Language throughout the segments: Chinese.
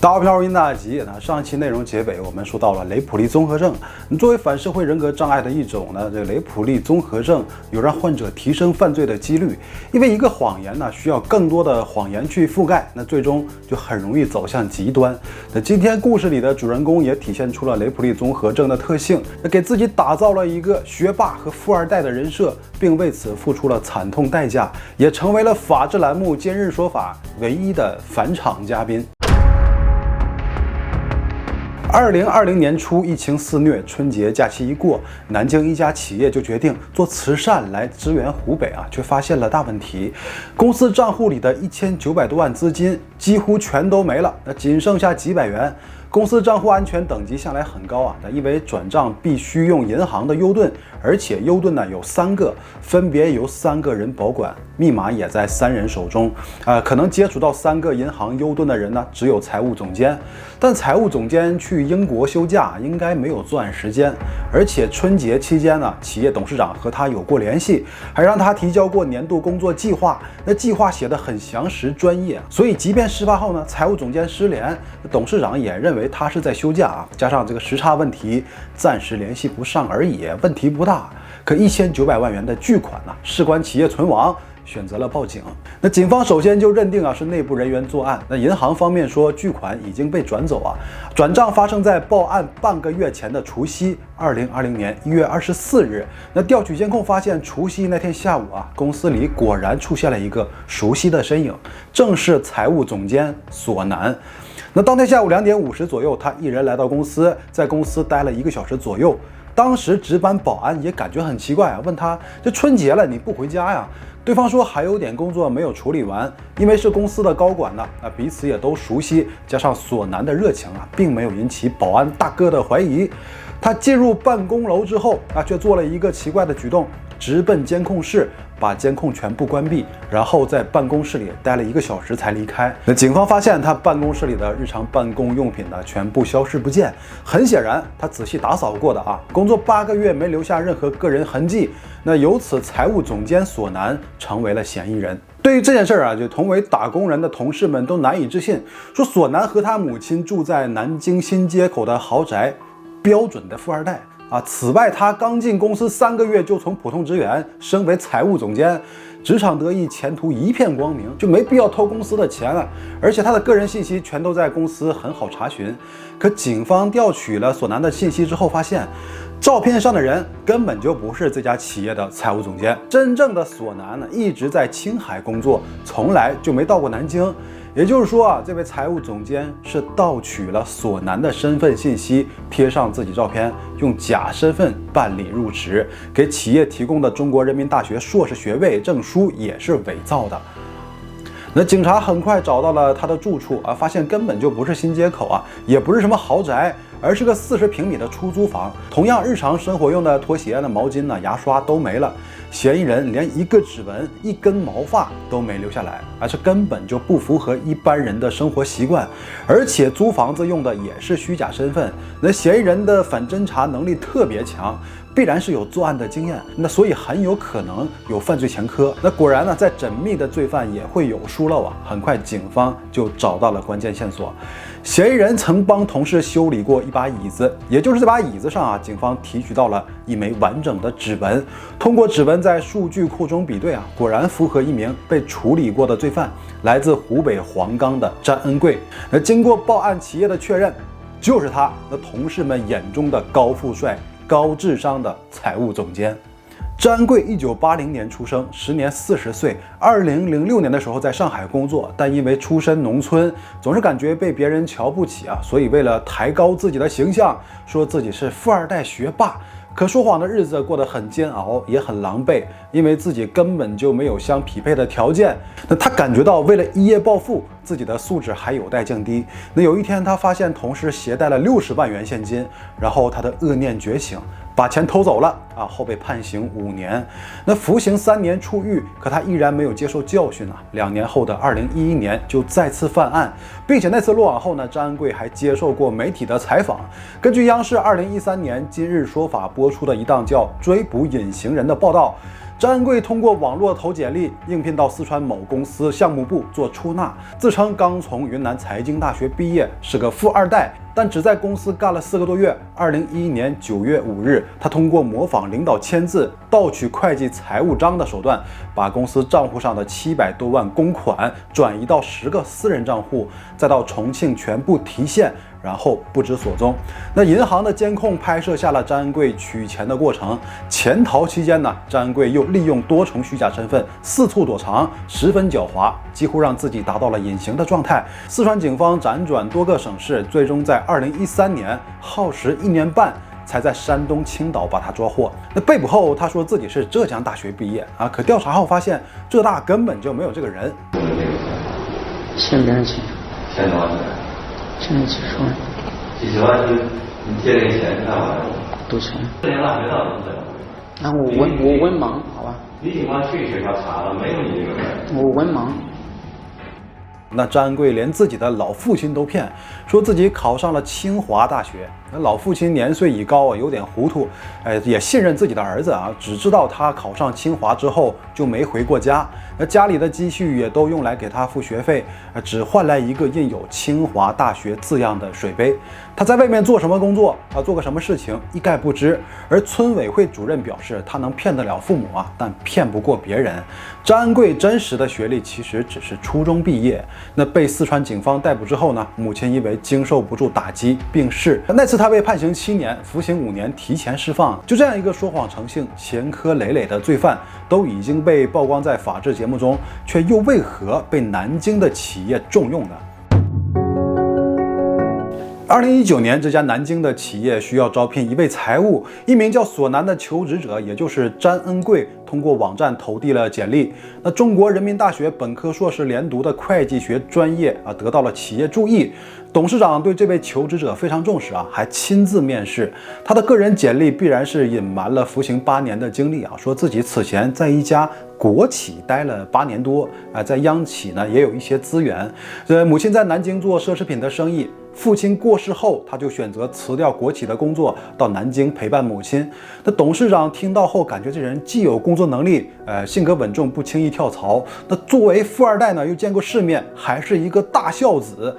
大票音大吉。上期内容结尾我们说到了雷普利综合症。作为反社会人格障碍的一种呢，这个雷普利综合症有让患者提升犯罪的几率，因为一个谎言呢需要更多的谎言去覆盖，那最终就很容易走向极端。那今天故事里的主人公也体现出了雷普利综合症的特性，给自己打造了一个学霸和富二代的人设，并为此付出了惨痛代价，也成为了法制栏目今日说法唯一的返场嘉宾。2020年初，疫情肆虐，春节假期一过，南京一家企业就决定做慈善来支援湖北却发现了大问题，公司账户里的1900多万资金几乎全都没了，那仅剩下几百元。公司账户安全等级向来很高因为转账必须用银行的优盾，而且优盾有3个，分别由3个人保管，密码也在3人手中。可能接触到3个银行优盾的人呢，只有财务总监。但财务总监去英国休假，应该没有作案时间。而且春节期间呢，企业董事长和他有过联系，还让他提交过年度工作计划。那计划写得很详实专业，所以即便事发后呢，财务总监失联，董事长也认为他是在休假加上这个时差问题，暂时联系不上而已，问题不大。可1900万元的巨款事关企业存亡，选择了报警。那警方首先就认定是内部人员作案。那银行方面说巨款已经被转走转账发生在报案半个月前的除夕，2020年1月24日。那调取监控发现，除夕那天下午公司里果然出现了一个熟悉的身影，正是财务总监索南。那当天下午2点50左右，他一人来到公司，在公司待了1个小时左右。当时值班保安也感觉很奇怪问他，这春节了你不回家呀？对方说还有点工作没有处理完，因为是公司的高管彼此也都熟悉，加上索南的热情并没有引起保安大哥的怀疑。他进入办公楼之后却做了一个奇怪的举动，直奔监控室，把监控全部关闭，然后在办公室里待了1个小时才离开。那警方发现他办公室里的日常办公用品全部消失不见，很显然他仔细打扫过的工作8个月没留下任何个人痕迹。那由此财务总监索南成为了嫌疑人。对于这件事就同为打工人的同事们都难以置信，说索南和他母亲住在南京新街口的豪宅，标准的富二代此外，他刚进公司3个月就从普通职员升为财务总监，职场得意，前途一片光明，就没必要偷公司的钱了。而且他的个人信息全都在公司，很好查询。可警方调取了索南的信息之后，发现照片上的人根本就不是这家企业的财务总监，真正的索南一直在青海工作，从来就没到过南京。也就是说这位财务总监是盗取了索南的身份信息，贴上自己照片，用假身份办理入职，给企业提供的中国人民大学硕士学位证书也是伪造的。那警察很快找到了他的住处发现根本就不是新街口也不是什么豪宅，而是个40平米的出租房。同样日常生活用的拖鞋毛巾牙刷都没了，嫌疑人连1个指纹、1根毛发都没留下来，这根本就不符合一般人的生活习惯。而且租房子用的也是虚假身份，那嫌疑人的反侦查能力特别强，必然是有作案的经验，那所以很有可能有犯罪前科。那果然在缜密的罪犯也会有疏漏很快警方就找到了关键线索。嫌疑人曾帮同事修理过一把椅子，也就是这把椅子上警方提取到了一枚完整的指纹。通过指纹在数据库中比对果然符合一名被处理过的罪犯，来自湖北黄冈的詹恩贵。那经过报案企业的确认，就是他，那同事们眼中的高富帅、高智商的财务总监。詹贵1980年出生，时年40岁。2006年的时候在上海工作，但因为出身农村，总是感觉被别人瞧不起所以为了抬高自己的形象，说自己是富二代学霸。可说谎的日子过得很煎熬，也很狼狈，因为自己根本就没有相匹配的条件。那他感觉到为了一夜暴富，自己的素质还有待降低。那有一天他发现同事携带了60万元现金，然后他的恶念觉醒，把钱偷走了后被判刑5年。那服刑3年出狱，可他依然没有接受教训2年后的2011年就再次犯案，并且那次落网后呢，张恩贵还接受过媒体的采访。根据央视2013年今日说法播出的一档叫《追捕隐形人》的报道，张恩贵通过网络投简历，应聘到四川某公司项目部做出纳，自称刚从云南财经大学毕业，是个富二代。但只在公司干了4个多月。2011年9月5日，他通过模仿领导签字、盗取会计财务章的手段，把公司账户上的700多万公款转移到10个私人账户，再到重庆全部提现，然后不知所踪。那银行的监控拍摄下了张恩贵取钱的过程。潜逃期间呢，张恩贵又利用多重虚假身份四处躲藏，十分狡猾，几乎让自己达到了隐形的状态。四川警方辗转多个省市，最终在2013年耗时1年半，才在山东青岛把他抓获。那被捕后，他说自己是浙江大学毕业啊，可调查后发现浙大根本就没有这个人。欠别人钱，欠多少钱？欠了几十万。几十万你借那个钱干嘛用？赌钱。浙江大学到底是怎么？啊，我文盲，好吧。你警方去学校查了，没有你这个人。我文盲。那张恩贵连自己的老父亲都骗，说自己考上了清华大学。那老父亲年岁已高啊，有点糊涂，也信任自己的儿子啊，只知道他考上清华之后就没回过家。那家里的积蓄也都用来给他付学费，只换来一个印有清华大学字样的水杯。他在外面做什么工作啊，做个什么事情一概不知。而村委会主任表示，他能骗得了父母啊，但骗不过别人。张恩贵真实的学历其实只是初中毕业。那被四川警方逮捕之后呢，母亲因为经受不住打击病逝。那次他被判刑7年，服刑5年，提前释放。就这样一个说谎成性、前科累累的罪犯，都已经被曝光在法制节目中，却又为何被南京的企业重用呢？2019年，这家南京的企业需要招聘一位财务，一名叫索南的求职者，也就是张恩贵，通过网站投递了简历。那中国人民大学本科、硕士连读的会计学专业啊，得到了企业注意。董事长对这位求职者非常重视啊，还亲自面试。他的个人简历必然是隐瞒了服刑8年的经历啊，说自己此前在一家国企待了8年多啊，在央企呢也有一些资源。母亲在南京做奢侈品的生意。父亲过世后，他就选择辞掉国企的工作，到南京陪伴母亲。那董事长听到后，感觉这人既有工作能力，性格稳重，不轻易跳槽。那作为富二代呢，又见过世面，还是一个大孝子。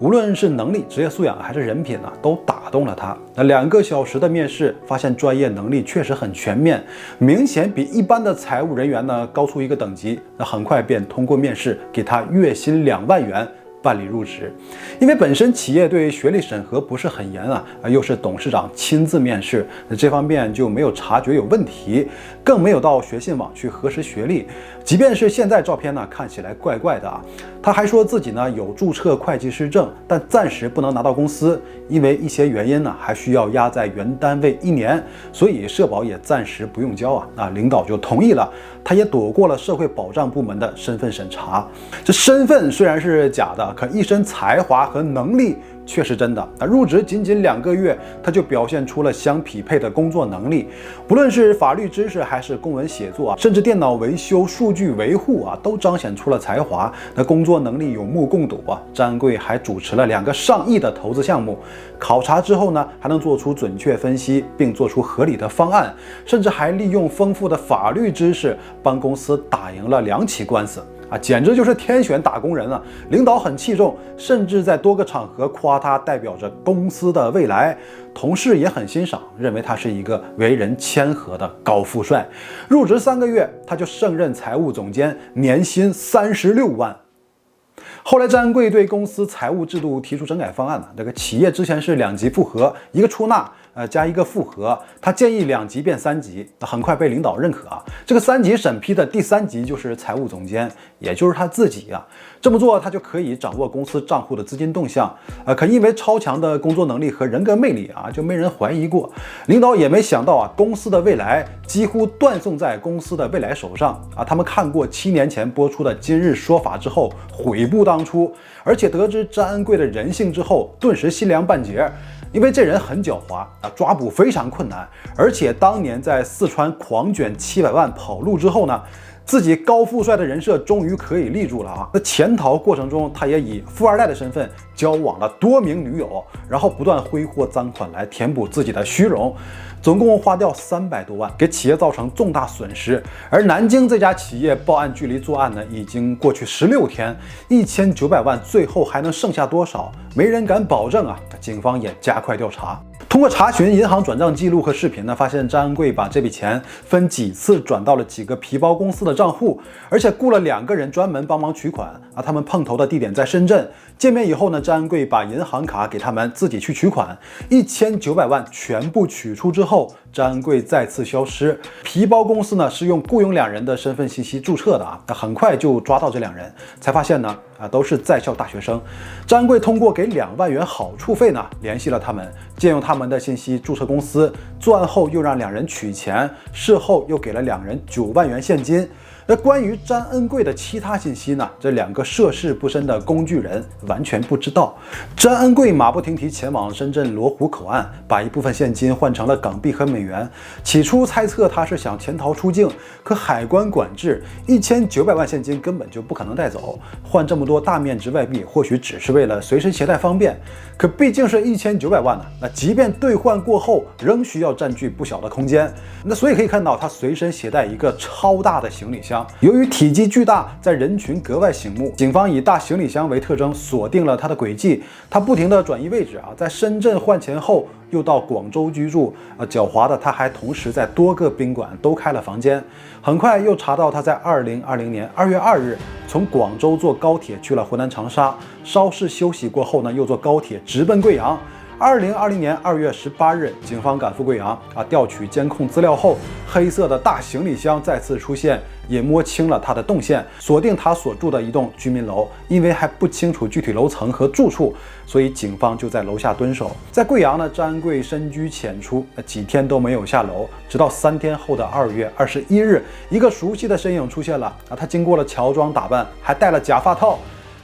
无论是能力、职业素养还是人品呢，都打动了他。那2个小时的面试，发现专业能力确实很全面，明显比一般的财务人员呢高出一个等级。那很快便通过面试，给他月薪2万元。办理入职。因为本身企业对学历审核不是很严啊，又是董事长亲自面试，这方面就没有察觉有问题，更没有到学信网去核实学历。即便是现在照片呢看起来怪怪的啊，他还说自己呢有注册会计师证，但暂时不能拿到公司，因为一些原因呢还需要压在原单位1年，所以社保也暂时不用交啊。领导就同意了，他也躲过了社会保障部门的身份审查。这身份虽然是假的，可一身才华和能力却是真的。入职仅2个月，他就表现出了相匹配的工作能力，不论是法律知识还是公文写作啊，甚至电脑维修、数据维护啊，都彰显出了才华。那工作能力有目共睹啊。张恩贵还主持了2个上亿的投资项目，考察之后呢，还能做出准确分析，并做出合理的方案，甚至还利用丰富的法律知识帮公司打赢了2起官司。简直就是天选打工人啊！领导很器重，甚至在多个场合夸他代表着公司的未来。同事也很欣赏，认为他是一个为人谦和的高富帅。入职3个月，他就胜任财务总监，年薪36万。后来张恩贵对公司财务制度提出整改方案这个企业之前是2级复核，一个出纳加一个复核，他建议2级变3级，很快被领导认可啊。这个3级审批的第3级就是财务总监，也就是他自己啊。这么做他就可以掌握公司账户的资金动向，可因为超强的工作能力和人格魅力啊，就没人怀疑过。领导也没想到啊，公司的未来几乎断送在公司的未来手上啊。他们看过7年前播出的《今日说法》之后，悔不当初，而且得知张恩贵的人性之后，顿时心凉半截。因为这人很狡猾啊，抓捕非常困难，而且当年在四川狂卷700万跑路之后呢，自己高富帅的人设终于可以立住了啊！那潜逃过程中，他也以富二代的身份交往了多名女友，然后不断挥霍赃款来填补自己的虚荣，总共花掉300多万，给企业造成重大损失。而南京这家企业报案距离作案呢，已经过去16天，1900万最后还能剩下多少？没人敢保证啊！警方也加快调查。通过查询银行转账记录和视频呢，发现张恩贵把这笔钱分几次转到了几个皮包公司的账户，而且雇了2个人专门帮忙取款啊。他们碰头的地点在深圳，见面以后呢，张恩贵把银行卡给他们自己去取款，1900万全部取出之后，张恩贵再次消失。皮包公司呢是用雇佣2人的身份信息注册的啊，那很快就抓到这2人，才发现呢都是在校大学生。张恩贵通过给2万元好处费呢联系了他们，借用他们的信息注册公司，作案后又让2人取钱，事后又给了2人9万元现金。那关于张恩贵的其他信息呢？这2个涉世不深的工具人完全不知道。张恩贵马不停蹄前往深圳罗湖口岸，把一部分现金换成了港币和美元。起初猜测他是想潜逃出境，可海关管制，1900万现金根本就不可能带走。换这么多大面值外币，或许只是为了随身携带方便，可毕竟是1900万呢。那即便兑换过后，仍需要占据不小的空间。那所以可以看到，他随身携带一个超大的行李箱。由于体积巨大，在人群格外醒目，警方以大行李箱为特征，锁定了他的轨迹。他不停地转移位置啊，在深圳换钱后，又到广州居住。狡猾的他还同时在多个宾馆都开了房间。很快又查到他在2020年2月2日从广州坐高铁去了湖南长沙，稍事休息过后呢，又坐高铁直奔贵阳。2020年2月18日，警方赶赴贵阳调取监控资料后，黑色的大行李箱再次出现，也摸清了他的动线，锁定他所住的一栋居民楼。因为还不清楚具体楼层和住处，所以警方就在楼下蹲守。在贵阳呢，张恩贵深居浅出，几天都没有下楼，直到3天后的2月21日，一个熟悉的身影出现了他经过了乔装打扮，还戴了假发套。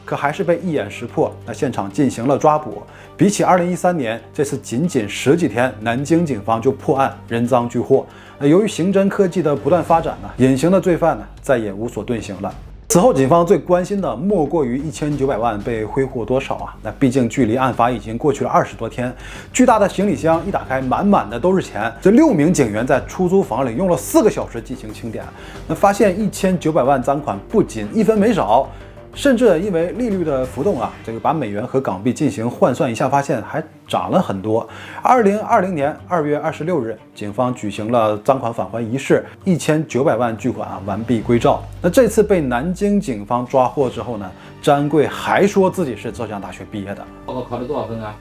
可还是被一眼识破，现场进行了抓捕。比起2013年，这次仅10几天，南京警方就破案，人赃俱获。由于刑侦科技的不断发展呢，隐形的罪犯再也无所遁形了。此后，警方最关心的莫过于1900万被挥霍多少啊？那毕竟距离案发已经过去了20多天，巨大的行李箱一打开，满满的都是钱。这6名警员在出租房里用了4个小时进行清点，那发现1900万赃款不仅1分没少。甚至因为利率的浮动这个把美元和港币进行换算一下，发现还涨了很多。2020年2月26日，警方举行了赃款返还仪式，1900万巨款完毕归赵。那这次被南京警方抓获之后呢，张恩贵还说自己是浙江大学毕业的。高考考了多少分啊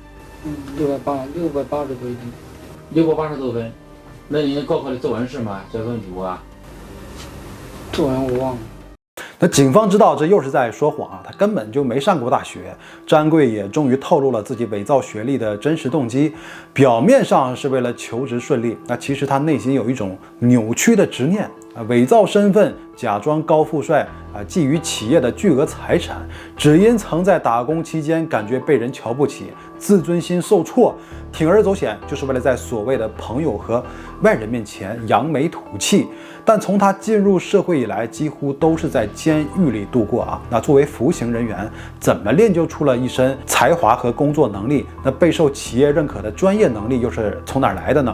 ？680多分。那你高考的作文是吗？这份语啊？作文我忘了。那警方知道这又是在说谎他根本就没上过大学。张恩贵也终于透露了自己伪造学历的真实动机，表面上是为了求职顺利，那其实他内心有一种扭曲的执念伪造身份，假装高富帅觊觎企业的巨额财产，只因曾在打工期间感觉被人瞧不起，自尊心受挫，铤而走险，就是为了在所谓的朋友和外人面前扬眉吐气。但从他进入社会以来，几乎都是在监狱里度过那作为服刑人员，怎么练就出了一身才华和工作能力？那备受企业认可的专业能力又是从哪儿来的呢？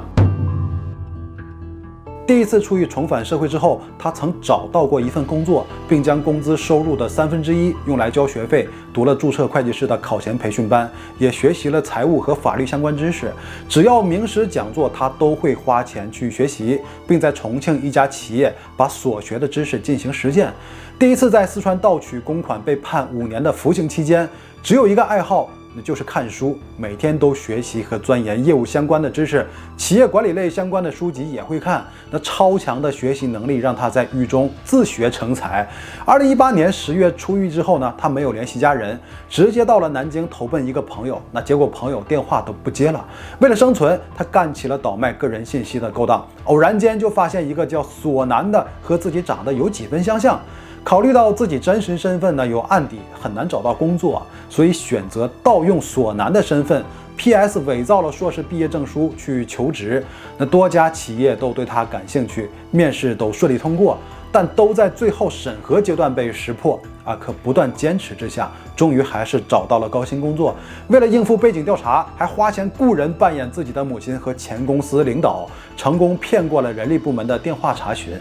第一次出狱重返社会之后，他曾找到过一份工作，并将工资收入的1/3用来交学费，读了注册会计师的考前培训班，也学习了财务和法律相关知识。只要名师讲座，他都会花钱去学习，并在重庆一家企业把所学的知识进行实践。第一次在四川盗取公款被判5年的服刑期间，只有一个爱好，那就是看书，每天都学习和钻研业务相关的知识，企业管理类相关的书籍也会看。那超强的学习能力让他在狱中自学成才。2018年10月出狱之后呢，他没有联系家人，直接到了南京投奔一个朋友。那结果朋友电话都不接了。为了生存，他干起了倒卖个人信息的勾当。偶然间就发现一个叫索南的和自己长得有几分相像。考虑到自己真实身份呢有案底，很难找到工作，所以选择盗用索南的身份 PS 伪造了硕士毕业证书去求职。那多家企业都对他感兴趣，面试都顺利通过。但都在最后审核阶段被识破啊！可不断坚持之下，终于还是找到了高薪工作。为了应付背景调查，还花钱雇人扮演自己的母亲和前公司领导，成功骗过了人力部门的电话查询。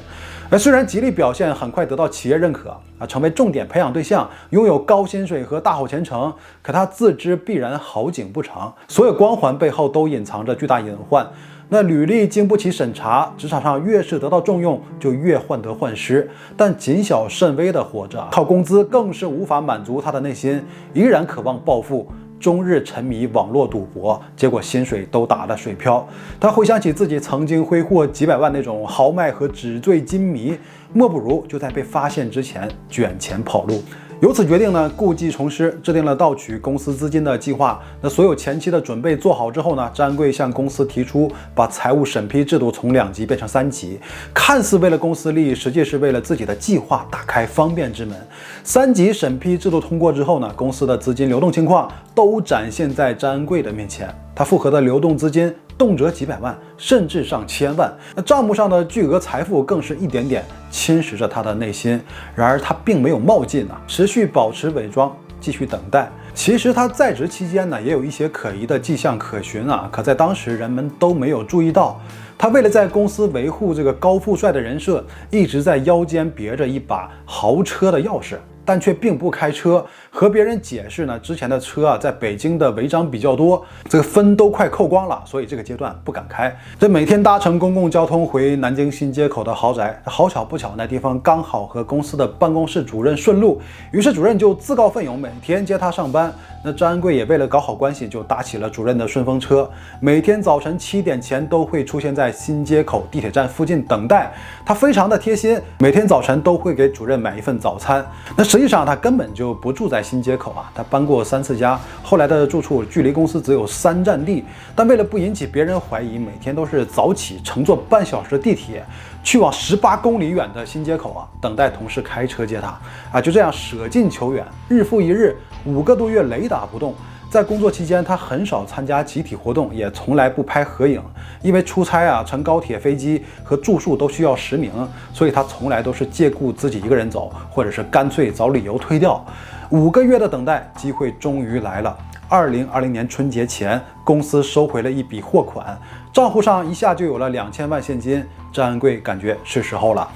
虽然极力表现很快得到企业认可啊，成为重点培养对象，拥有高薪水和大好前程，可他自知必然好景不长，所有光环背后都隐藏着巨大隐患。那履历经不起审查，职场上越是得到重用，就越患得患失。但谨小慎微的活着，靠工资更是无法满足他的内心，依然渴望暴富。终日沉迷网络赌博，结果薪水都打了水漂。他回想起自己曾经挥霍几百万那种豪迈和纸醉金迷，莫不如就在被发现之前卷钱跑路。由此决定呢，故技重施，制定了盗取公司资金的计划。那所有前期的准备做好之后呢，张安贵向公司提出把财务审批制度从2级变成3级，看似为了公司利益，实际是为了自己的计划打开方便之门。3级审批制度通过之后呢，公司的资金流动情况都展现在张安贵的面前。他复合的流动资金动辄几百万，甚至上千万。那账目上的巨额财富更是一点点侵蚀着他的内心。然而他并没有冒进啊，持续保持伪装，继续等待。其实他在职期间呢，也有一些可疑的迹象可循啊，可在当时人们都没有注意到。他为了在公司维护这个高富帅的人设，一直在腰间别着一把豪车的钥匙，但却并不开车。和别人解释呢，之前的车啊，在北京的违章比较多，这个分都快扣光了，所以这个阶段不敢开。这每天搭乘公共交通回南京新街口的豪宅，好巧不巧，那地方刚好和公司的办公室主任顺路，于是主任就自告奋勇每天接他上班。那张安贵也为了搞好关系，就搭起了主任的顺风车，每天早晨7点前都会出现在新街口地铁站附近等待。他非常的贴心，每天早晨都会给主任买一份早餐。那实际上他根本就不住在新街口啊，他搬过3次家，后来的住处距离公司只有3站地。但为了不引起别人怀疑，每天都是早起乘坐半小时的地铁，去往18公里远的新街口啊，等待同事开车接他啊，就这样舍近求远，日复一日，5个多月雷打不动。在工作期间，他很少参加集体活动，也从来不拍合影，因为出差啊、乘高铁、飞机和住宿都需要实名，所以他从来都是借故自己一个人走，或者是干脆找理由推掉。5个月的等待，机会终于来了。2020年春节前，公司收回了一笔货款，账户上一下就有了2000万现金。张安贵感觉是时候了。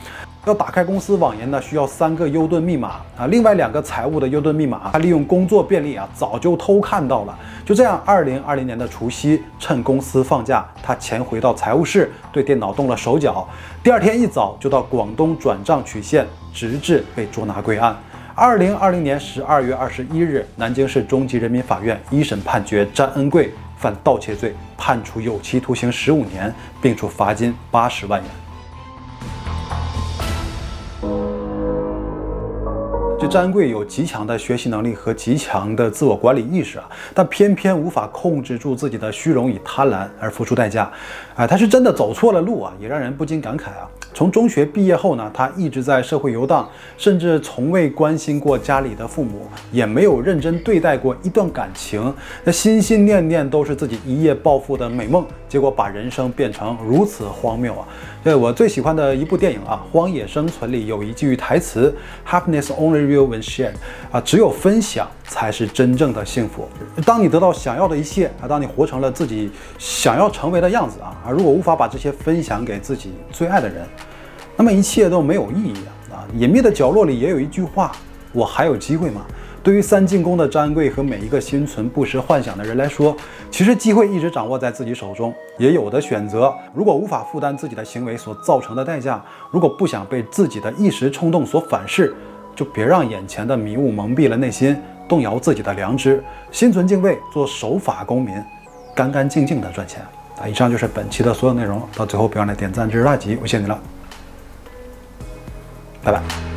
要打开公司网银呢，需要3个优盾密码啊，另外2个财务的优盾密码，他利用工作便利啊，早就偷看到了。就这样，2020年的除夕，趁公司放假，他潜回到财务室，对电脑动了手脚。第2天一早就到广东转账取现，直至被捉拿归案。2020年12月21日，南京市中级人民法院一审判决张恩贵犯盗窃罪，判处有期徒刑15年，并处罚金80万元。这张安贵有极强的学习能力和极强的自我管理意识啊，但偏偏无法控制住自己的虚荣与贪婪，而付出代价。他是真的走错了路啊，也让人不禁感慨啊。从中学毕业后呢，他一直在社会游荡，甚至从未关心过家里的父母，也没有认真对待过一段感情。那心心念念都是自己一夜暴富的美梦，结果把人生变成如此荒谬啊！对我最喜欢的一部电影啊，《荒野生存》里有一句台词 ：“Happiness only real when shared。”啊，只有分享才是真正的幸福。当你得到想要的一切啊，当你活成了自己想要成为的样子啊，如果无法把这些分享给自己最爱的人，那么一切都没有意义啊！隐秘的角落里也有一句话：我还有机会吗？对于3进宫的张安贵和每一个心存不实幻想的人来说，其实机会一直掌握在自己手中，也有的选择。如果无法负担自己的行为所造成的代价，如果不想被自己的一时冲动所反噬，就别让眼前的迷雾蒙蔽了内心，动摇自己的良知，心存敬畏，做守法公民，干干净净的赚钱。以上就是本期的所有内容，到最后别忘了点赞支持大吉，我谢谢你了，拜拜。